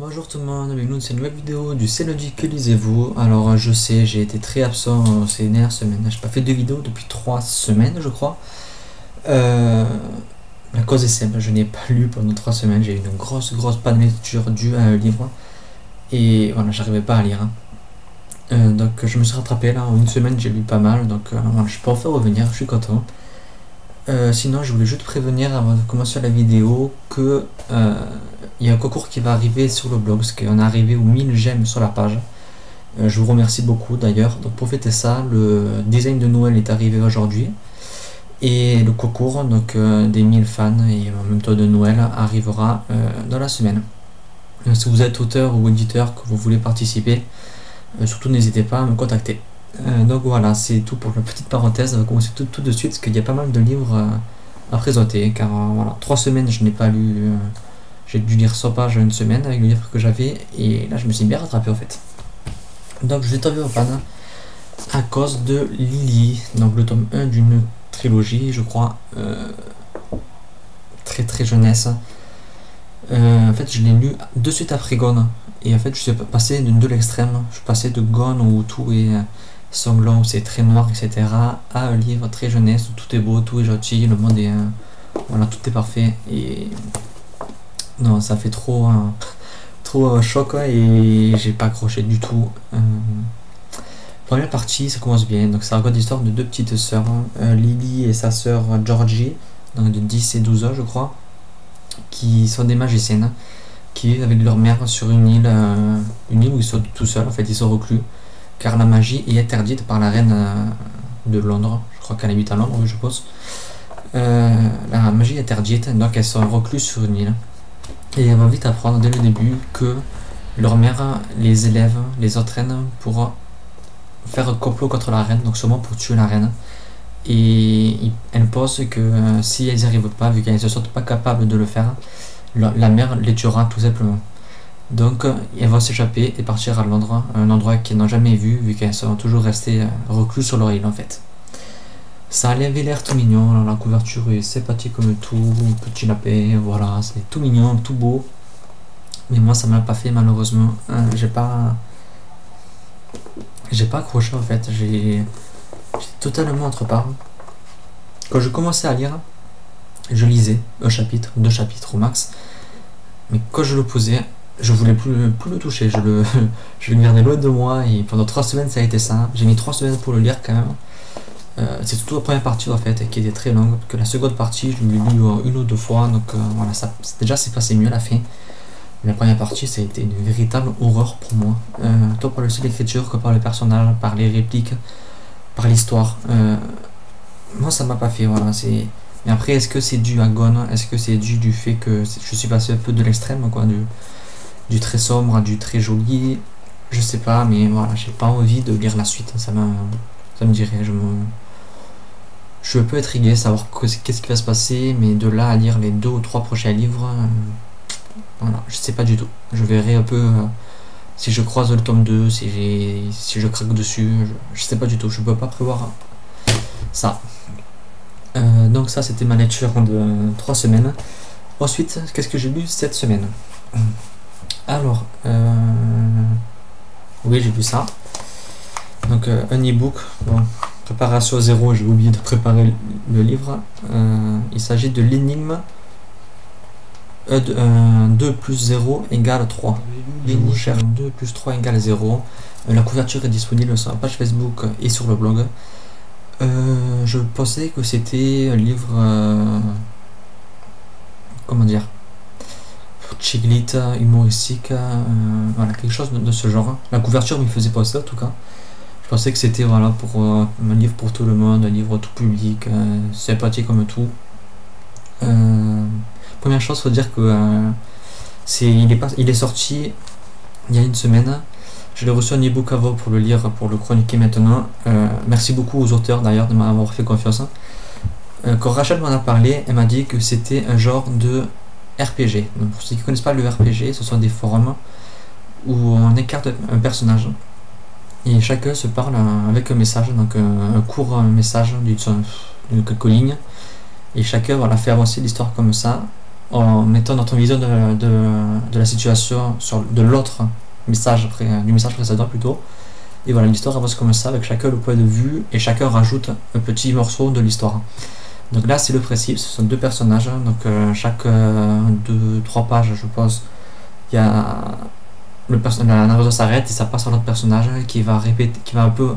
Bonjour tout le monde, bienvenue dans cette nouvelle vidéo du C'est lundi que lisez-vous. Alors je sais, j'ai été très absent ces dernières semaines, j'ai pas fait de vidéo depuis 3 semaines je crois. La cause est simple, je n'ai pas lu pendant 3 semaines, j'ai eu une grosse panne de lecture due à un livre. Et voilà, j'arrivais pas à lire. Donc je me suis rattrapé là, en une semaine j'ai lu pas mal, donc voilà, je peux enfin revenir, je suis content. Sinon je voulais juste prévenir avant de commencer la vidéo que il y a un concours qui va arriver sur le blog, parce qu'on est arrivé aux 1000 j'aime sur la page. Je vous remercie beaucoup d'ailleurs. Donc pour fêter ça, le design de Noël est arrivé aujourd'hui. Et le concours donc, des 1000 fans et en même temps de Noël arrivera dans la semaine. Si vous êtes auteur ou éditeur, que vous voulez participer, surtout n'hésitez pas à me contacter. Donc voilà, c'est tout pour la petite parenthèse. On va commencer tout de suite parce qu'il y a pas mal de livres à présenter. Car voilà, 3 semaines je n'ai pas lu. J'ai dû lire 100 pages une semaine avec le livre que j'avais, et là je me suis bien rattrapé en fait. Donc je vais tomber en panne à cause de Lily, donc le tome 1 d'une trilogie je crois, très jeunesse. En fait je l'ai lu de suite après Gone, et en fait je suis passé de l'extrême, je suis passé de Gone où tout est sanglant, où c'est très noir etc, à un livre très jeunesse où tout est beau, tout est gentil, le monde est voilà, tout est parfait. Et non, ça fait trop choc et j'ai pas accroché du tout. Première partie, ça commence bien. Donc ça raconte l'histoire de deux petites sœurs, Lily et sa sœur Georgie, donc de 10 et 12 ans je crois, qui sont des magiciennes, qui vivent avec leur mère sur une île où ils sont tout seuls, en fait ils sont reclus, car la magie est interdite par la reine de Londres. Je crois qu'elle habite à Londres, je pense. La magie est interdite, donc elles sont recluses sur une île. Et elles vont vite apprendre dès le début que leur mère les élève, les entraîne pour faire un complot contre la reine, donc seulement pour tuer la reine. Et elles pensent que si elles n'y arrivent pas, vu qu'elles ne se sentent pas capables de le faire, la mère les tuera tout simplement. Donc elles vont s'échapper et partir à Londres, un endroit qu'elles n'ont jamais vu qu'elles sont toujours restées recluses sur leur île en fait. Ça avait l'air tout mignon, la couverture est sympathique comme tout, petit lapin, voilà, c'est tout mignon, tout beau. Mais moi ça m'a pas fait malheureusement, j'ai pas accroché en fait, j'ai totalement autre part. Quand je commençais à lire, je lisais un chapitre, 2 chapitres au max, mais quand je le posais, je voulais plus le toucher, je le gardais loin de moi, et pendant 3 semaines ça a été ça. J'ai mis 3 semaines pour le lire quand même. C'est surtout la première partie en fait qui était très longue, que la seconde partie je l'ai lu 1 ou 2 fois, donc voilà, ça déjà c'est passé mieux à la fin. Mais la première partie ça a été une véritable horreur pour moi, tant par le style d'écriture que par le personnage, par les répliques, par l'histoire. Moi ça m'a pas fait, voilà. Mais après, est-ce que c'est dû à Gone, est-ce que c'est dû du fait que je suis passé un peu de l'extrême quoi, du très sombre à du très joli, je sais pas, mais voilà, j'ai pas envie de lire la suite, ça me dirait, je suis un peu intrigué à savoir qu'est-ce qui va se passer, mais de là à lire les 2 ou 3 prochains livres, voilà, je sais pas du tout. Je verrai un peu si je croise le tome 2, si je craque dessus, je sais pas du tout, je peux pas prévoir ça. Donc ça c'était ma lecture de 3 semaines. Ensuite, qu'est-ce que j'ai lu cette semaine? Alors, oui j'ai lu ça. Donc un e-book, bon, préparation 0, j'ai oublié de préparer le livre. Il s'agit de l'énigme 2 plus 0 égale 3. Je vous cherche 2 plus 3 égale 0. La couverture est disponible sur la page Facebook et sur le blog. Je pensais que c'était un livre, comment dire, chick-lit, humoristique, voilà, quelque chose de ce genre. La couverture me faisait penser en tout cas. Je pensais que c'était voilà, pour un livre pour tout le monde, un livre tout public, sympathique comme tout. Première chose, faut dire que il est sorti il y a une semaine. Je l'ai reçu en e-book avant pour le lire, pour le chroniquer maintenant. Merci beaucoup aux auteurs d'ailleurs de m'avoir fait confiance. Quand Rachel m'en a parlé, elle m'a dit que c'était un genre de RPG. Donc pour ceux qui ne connaissent pas le RPG, ce sont des forums où on écarte un personnage et chacun se parle avec un message, donc un court message de quelques lignes, et chacun voilà, fait avancer l'histoire comme ça. en mettant notre vision de la situation de l'autre message, du message précédent plutôt. Et voilà, l'histoire avance comme ça, avec chacun le point de vue, et chacun rajoute un petit morceau de l'histoire. Donc là, c'est le principe, ce sont deux personnages, donc chaque 2-3 pages, je pense, il y a la narration s'arrête et ça passe à l'autre personnage qui va répéter, qui va un peu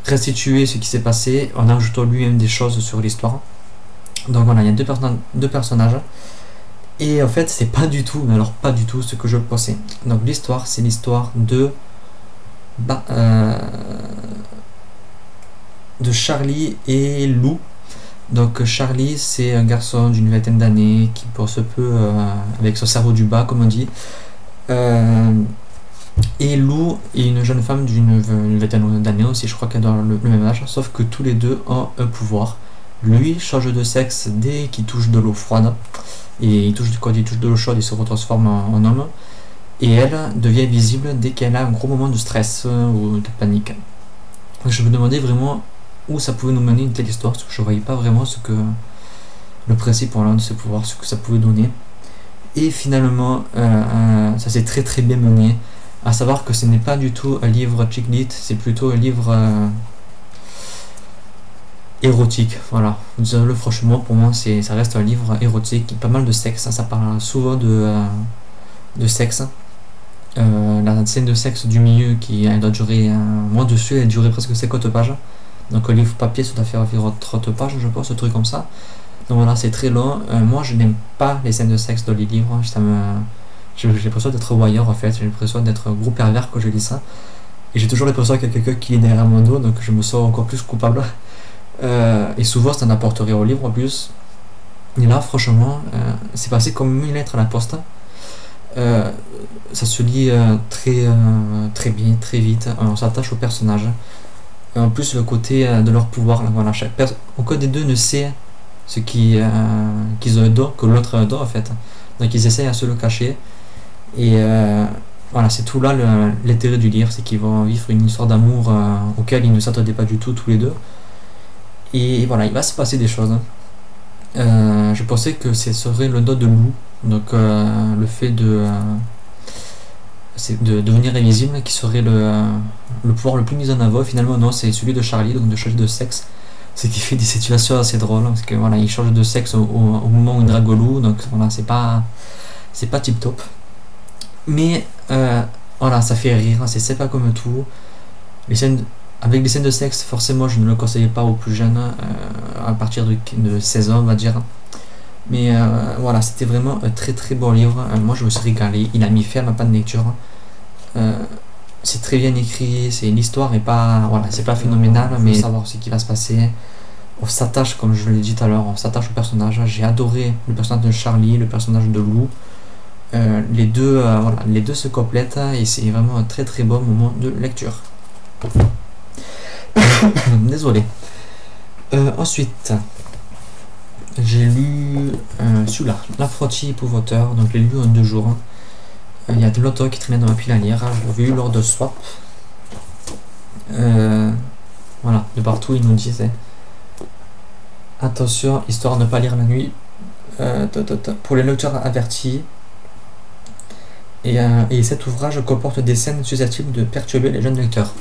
restituer ce qui s'est passé en ajoutant lui-même des choses sur l'histoire. Donc voilà, il y a deux personnages. Et en fait, c'est pas du tout, mais alors pas du tout ce que je pensais. Donc l'histoire, c'est l'histoire de Charlie et Lou. Donc Charlie, c'est un garçon d'une vingtaine d'années qui pense peu avec son cerveau du bas, comme on dit. Et Lou est une jeune femme d'une vingtaine d'années aussi, je crois qu'elle a le même âge, sauf que tous les deux ont un pouvoir. Lui change de sexe dès qu'il touche de l'eau froide, et quand il touche de l'eau chaude, il se retransforme en homme. Et elle devient visible dès qu'elle a un gros moment de stress ou de panique. Je me demandais vraiment où ça pouvait nous mener une telle histoire, parce que je voyais pas vraiment ce que le principe de ce pouvoir, ce que ça pouvait donner. Et finalement, ça s'est très très bien mené. À savoir que ce n'est pas du tout un livre chick lit, c'est plutôt un livre érotique. Voilà, disons-le franchement, pour moi, ça reste un livre érotique, pas mal de sexe. Ça parle souvent de sexe. La scène de sexe du milieu elle doit durer, moi dessus, elle durait presque 50 pages. Donc le livre papier, ça doit faire environ 30 pages, je pense, un truc comme ça. Donc voilà, c'est très long. Moi, je n'aime pas les scènes de sexe dans les livres. J'ai l'impression d'être voyeur en fait. J'ai l'impression d'être un gros pervers quand je lis ça. Et j'ai toujours l'impression qu'il y a quelqu'un qui est derrière mon dos, donc je me sens encore plus coupable. Et souvent, ça n'apporte rien au livre en plus. Et là, franchement, c'est passé comme une lettre à la poste. Ça se lit très bien, très vite. On s'attache au personnage. En plus, le côté de leur pouvoir, là, voilà, aucun des deux ne sait qu'ils ont un don, que l'autre a un don en fait. Donc ils essayent à se le cacher. Et voilà, c'est tout là l'intérêt du livre, c'est qu'ils vont vivre une histoire d'amour auquel ils ne s'attendaient pas du tout tous les deux. Et voilà, il va se passer des choses. Je pensais que ce serait le don de Lou, donc le fait de devenir invisible qui serait le pouvoir le plus mis en avant. Finalement non, c'est celui de Charlie, donc de changer de sexe, ce qui fait des situations assez drôles parce que voilà, il change de sexe au moment où il drague Lou, donc voilà, c'est pas tip top, mais voilà, ça fait rire, c'est pas comme tout. Avec les scènes de sexe, forcément je ne le conseillais pas aux plus jeunes, à partir de 16 ans on va dire. Mais voilà, c'était vraiment un très très bon livre. Moi je me suis régalé, il a mis ferme à pas de lecture. C'est très bien écrit, l'histoire est pas, voilà, c'est pas phénoménal, mais savoir ce qui va se passer. On s'attache, comme je l'ai dit tout à l'heure, on s'attache au personnage. J'ai adoré le personnage de Charlie, le personnage de Lou. Les deux se complètent et c'est vraiment un très très bon moment de lecture. Désolé. Ensuite, j'ai lu celui-là, L'Affranti Épouvanteur, donc je l'ai lu en 2 jours. Il y a de l'auteur qui traînait dans ma pile à lire, je l'avais eu lors de Swap. Voilà, de partout il nous disait attention, histoire de ne pas lire la nuit, pour les lecteurs avertis. Et cet ouvrage comporte des scènes susceptibles de perturber les jeunes lecteurs.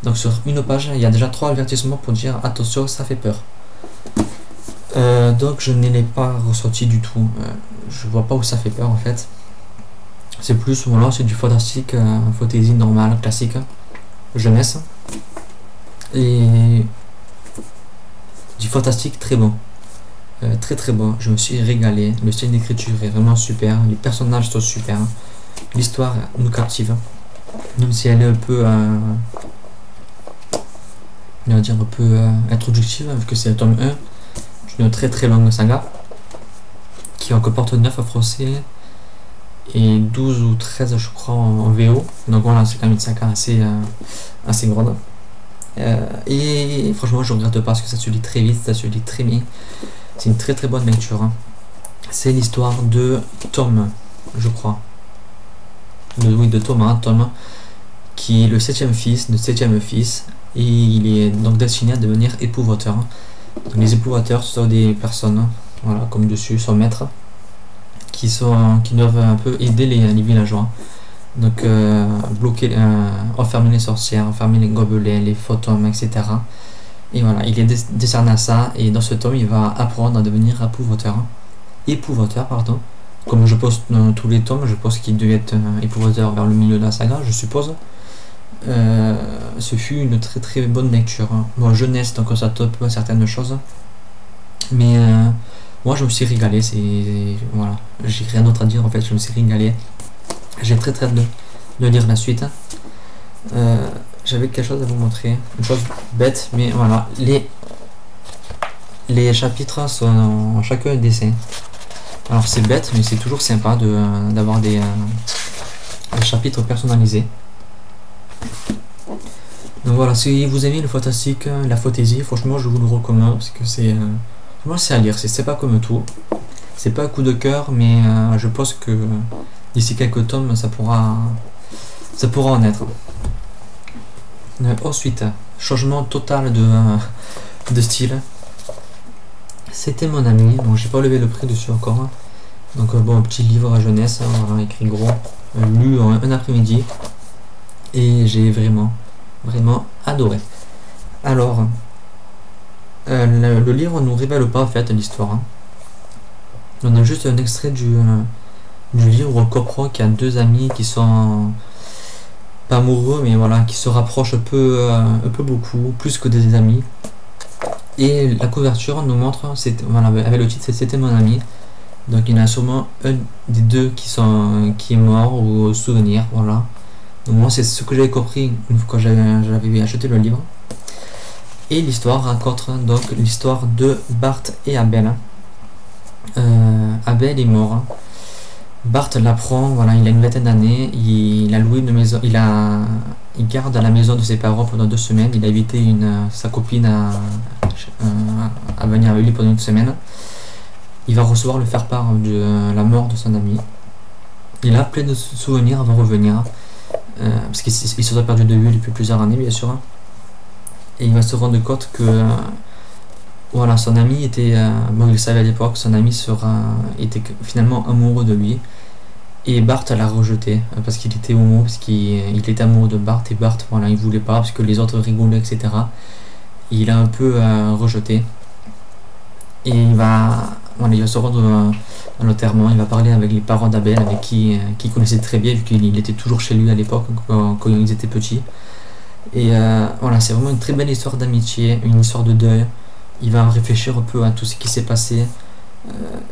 Donc sur une page, il y a déjà 3 avertissements pour dire attention, ça fait peur. Donc je ne l'ai pas ressenti du tout. Je vois pas où ça fait peur en fait. C'est plus, voilà, c'est du fantastique, fantasy normal, classique, jeunesse. Et du fantastique très bon. Très très bon. Je me suis régalé. Le style d'écriture est vraiment super. Les personnages sont super. L'histoire nous captive. Même si elle est un peu on va dire un peu introductive, vu que c'est le tome 1 d'une très très longue saga qui en comporte 9 en français et 12 ou 13 je crois en VO. Donc voilà, c'est quand même une saga assez grande. Et franchement je regrette pas parce que ça se lit très vite, ça se lit très bien. C'est une très très bonne lecture. C'est l'histoire de Tom, je crois. De Thomas, Tom, qui est le 7e fils de 7e fils, et il est donc destiné à devenir épouvanteur. Donc les épouvateurs sont des personnes, voilà, comme dessus, son maître, qui doivent un peu aider les villageois. Donc bloquer, enfermer les sorcières, enfermer les gobelets, les fantômes, etc. Et voilà, il est décerné à ça, et dans ce tome, il va apprendre à devenir épouvanteur, pardon. Comme je pense dans tous les tomes, je pense qu'il devait être épouvanteur vers le milieu de la saga, je suppose. Ce fut une très très bonne lecture. Bon, jeunesse, donc ça top certaines choses. Mais moi, je me suis régalé, voilà, j'ai rien d'autre à dire en fait, je me suis régalé. J'ai très très hâte de lire la suite. J'avais quelque chose à vous montrer, une chose bête, mais voilà, les chapitres sont chacun un dessin. Alors c'est bête, mais c'est toujours sympa d'avoir des chapitres personnalisés. Donc voilà, si vous aimez le fantastique, la fantaisie, franchement je vous le recommande parce que c'est à lire, c'est pas comme tout. C'est pas un coup de cœur, mais je pense que d'ici quelques tomes ça pourra en être. Ensuite, changement total de style. C'était mon ami, donc j'ai pas levé le prix dessus encore. Donc bon, un petit livre à jeunesse, voilà, écrit gros, lu en un après-midi, et j'ai vraiment adoré. Alors, le livre ne nous révèle pas en fait l'histoire. On a juste un extrait du livre où on comprend qu'il y a deux amis qui sont pas amoureux, mais voilà, qui se rapprochent un peu beaucoup, plus que des amis. Et la couverture nous montre, voilà, avec le titre c'était mon ami. Donc il y en a sûrement un des deux qui est mort ou au souvenir, voilà. Donc moi c'est ce que j'avais compris une fois que j'avais acheté le livre. Et l'histoire raconte donc l'histoire de Bart et Abel. Abel est mort. Bart l'apprend, voilà, il a une vingtaine d'années, il a loué une maison, il garde à la maison de ses parents pendant 2 semaines, il a invité sa copine à venir avec lui pendant 1 semaine. Il va recevoir le faire-part de la mort de son ami. Il a plein de souvenirs avant de revenir, parce qu'il se soit perdu de vue depuis plusieurs années bien sûr. Et il va se rendre compte que voilà, son ami était, bon il savait à l'époque, son ami était finalement amoureux de lui. Et Bart l'a rejeté parce qu'il était homo, parce qu'il était amoureux de Bart, et Bart voilà, il voulait pas parce que les autres rigolaient, etc. Il a un peu rejeté. Et il va se rendre à l'enterrement, il va parler avec les parents d'Abel, avec qui il connaissait très bien, vu qu'il était toujours chez lui à l'époque, quand ils étaient petits. Et voilà, c'est vraiment une très belle histoire d'amitié, une histoire de deuil. Il va réfléchir un peu à tout ce qui s'est passé.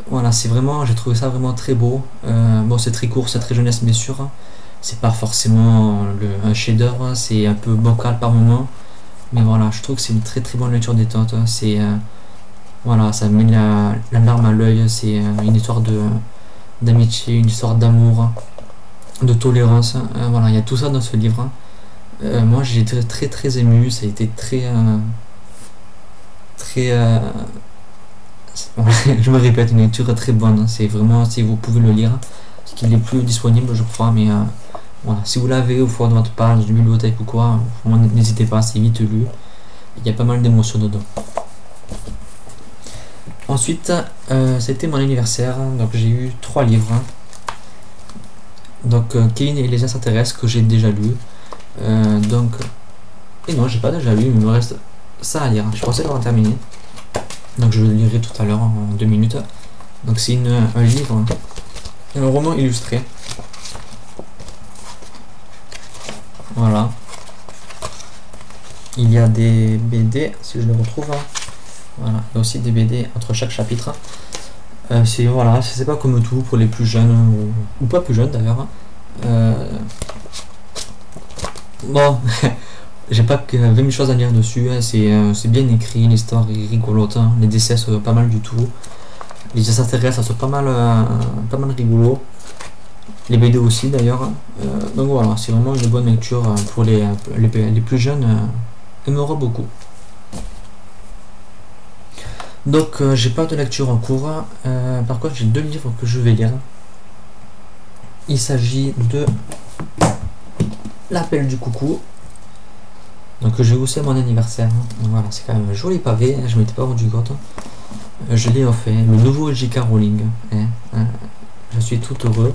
Voilà, j'ai trouvé ça vraiment très beau. Bon, c'est très court, c'est très jeunesse bien sûr. C'est pas forcément un chef-d'œuvre, c'est un peu bancal par moment. Mais voilà, je trouve que c'est une très très bonne lecture détente. Voilà, ça met la larme à l'œil. C'est une histoire d'amitié, une histoire d'amour, de tolérance. Voilà, il y a tout ça dans ce livre. Moi, j'ai été très très ému. Ça a été très je me répète, une lecture très bonne. C'est vraiment, si vous pouvez le lire, parce qu'il est plus disponible, je crois, mais voilà, si vous l'avez au fond de votre page de bibliothèque ou quoi, n'hésitez pas, c'est vite lu. Il y a pas mal d'émotions dedans. Ensuite, c'était mon anniversaire, donc j'ai eu 3 livres. Donc Kane et les extraterrestres que j'ai déjà lu. Et non, j'ai pas déjà lu, mais il me reste ça à lire. Je pensais l'avoir terminé. Donc je le lirai tout à l'heure en 2 minutes. Donc c'est un livre, un roman illustré. Voilà. Il y a des BD, si je les retrouve. Voilà, il y a aussi des BD entre chaque chapitre. Voilà, c'est pas comme tout pour les plus jeunes ou pas plus jeunes d'ailleurs. Bon, j'ai pas que 20 000 choses à lire dessus. C'est bien écrit, l'histoire est rigolote, les dessins sont pas mal du tout. Les extraterrestres sont pas mal rigolos. Les BD aussi d'ailleurs. Donc voilà, c'est vraiment une bonne lecture pour les plus jeunes. Aimeront beaucoup. Donc j'ai pas de lecture en cours. Par contre j'ai 2 livres que je vais lire. Il s'agit de L'appel du coucou. Donc j'ai aussi à mon anniversaire. Donc, voilà, c'est quand même un joli pavé. Je m'étais pas rendu compte. Je l'ai offert. Le nouveau J.K. Rowling. Je suis tout heureux.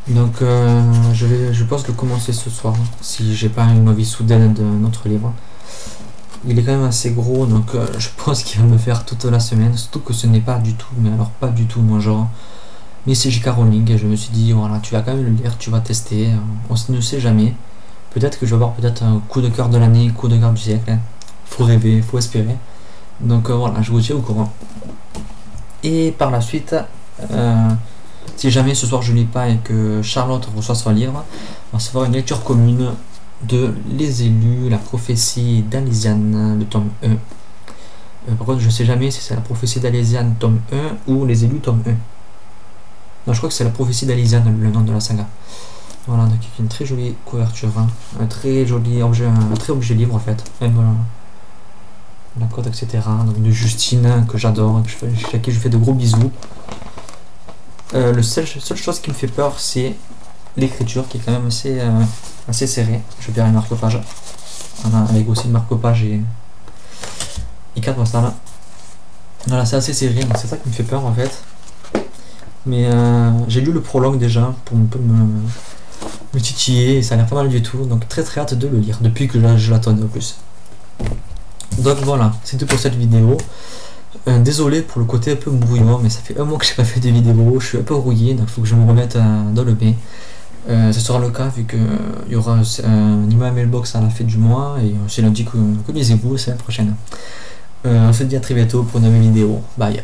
Donc je pense le commencer ce soir, si j'ai pas une envie soudaine d'un autre livre. Il est quand même assez gros, donc je pense qu'il va me faire toute la semaine, surtout que ce n'est pas du tout, mais alors pas du tout mon genre. Mais c'est J.K. Rowling, et je me suis dit, voilà, tu vas quand même le lire, tu vas tester, on ne sait jamais. Peut-être que je vais avoir peut-être un coup de cœur de l'année, coup de cœur du siècle. Hein. Faut rêver, faut espérer. Donc voilà, je vous tiens au courant. Et par la suite, si jamais ce soir je lis pas et que Charlotte reçoit son livre, on va se faire une lecture commune de Les Élus, la prophétie d'Alésiane, le tome 1. Par contre, je sais jamais si c'est la prophétie d'Alésiane, tome 1 ou Les Élus, tome 1. Non, je crois que c'est la prophétie d'Alésiane, le nom de la saga. Voilà, donc une très jolie couverture, hein. Un très joli objet, un très objet livre en fait. Même voilà, la cote, etc. Donc de Justine, que j'adore, à qui je fais de gros bisous. La seule chose qui me fait peur, c'est l'écriture qui est quand même assez serrée. Je vais faire une marque-page. Voilà, avec aussi une marque-page et 4 postales. Voilà, c'est assez serré, donc c'est ça qui me fait peur en fait. Mais j'ai lu le prologue déjà pour un peu me titiller et ça a l'air pas mal du tout. Donc très hâte de le lire depuis que je l'attendais en plus. Donc voilà, c'est tout pour cette vidéo. Désolé pour le côté un peu brouillon, mais ça fait un mois que j'ai pas fait de vidéo, je suis un peu rouillé, donc il faut que je me remette dans le bain. Ce sera le cas vu qu'il y aura un email mailbox à la fin du mois et c'est lundi que lisez-vous, c'est la prochaine. On se dit à très bientôt pour une nouvelle vidéo. Bye.